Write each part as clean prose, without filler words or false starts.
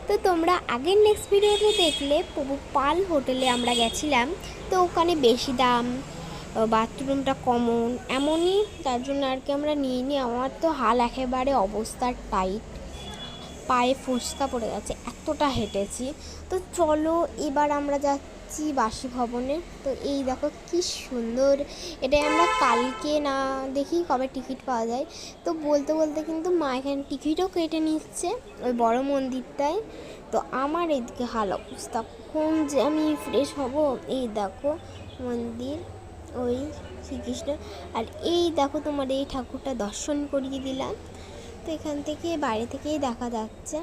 তো তোমরা আগের নেক্সট ভিডিওতে দেখলে প্রভু পাল হোটেলে আমরা গেছিলাম। তো ওখানে বেশি দাম, বাথরুমটা কমন, এমনই তার জন্য আর কি আমরা নিয়ে নিই। আমার তো হাল একেবারে অবস্থা টাইট, পায়ে ফোসকা পড়ে গেছে, এতটা হেঁটেছি। তো চলো এবার আমরা যাচ্ছি বাসি ভবনে। তো এই দেখো কি সুন্দর, এটাই আমরা কালকে না দেখি কবে টিকিট পাওয়া যায়। তো বলতে বলতে কিন্তু মা এখানে টিকিটও কেটে নিচ্ছে ওই বড় মন্দিরটায়। তো আমার এদিকে হাল অবস্থা, কখন যে আমি ফ্রেশ হব। এই দেখো মন্দির, ওই শ্রীকৃষ্ণ, আর এই দেখো তোমার এই ঠাকুরটা দর্শন করিয়ে দিলাম। তো এখান থেকে বাইরে থেকেই দেখা যাচ্ছে।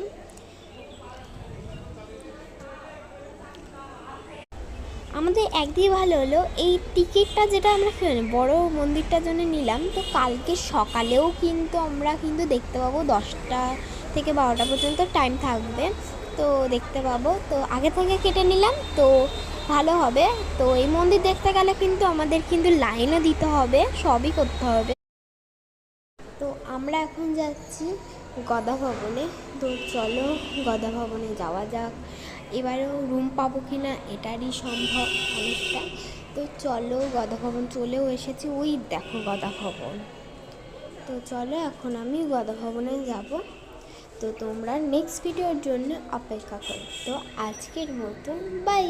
আমাদের একদিকে ভালো হলো এই টিকিটটা যেটা আমরা বড় মন্দিরটার জন্য নিলাম। তো কালকে সকালেও কিন্তু আমরা দেখতে পাবো 10টা থেকে 12টা পর্যন্ত টাইম থাকবে, তো দেখতে পাবো। তো আগে থেকে কেটে নিলাম তো ভালো হবে। তো এই মন্দির দেখতে গেলে কিন্তু আমাদের লাইনও দিতে হবে, সবই করতে হবে। তো আমরা এখন যাচ্ছি গদা ভবনে। তো চলো গদা ভবনে যাওয়া যাক। এবারেও রুম পাবো কি না এটারই সম্ভব অনেকটা। তো চলো গদা ভবন চলেও এসেছি, ওই দেখো গদা ভবন। তো চলো এখন আমি গদা ভবনে যাব। তো তোমরা নেক্সট ভিডিওর জন্য অপেক্ষা করো। তো আজকের মতো বাই।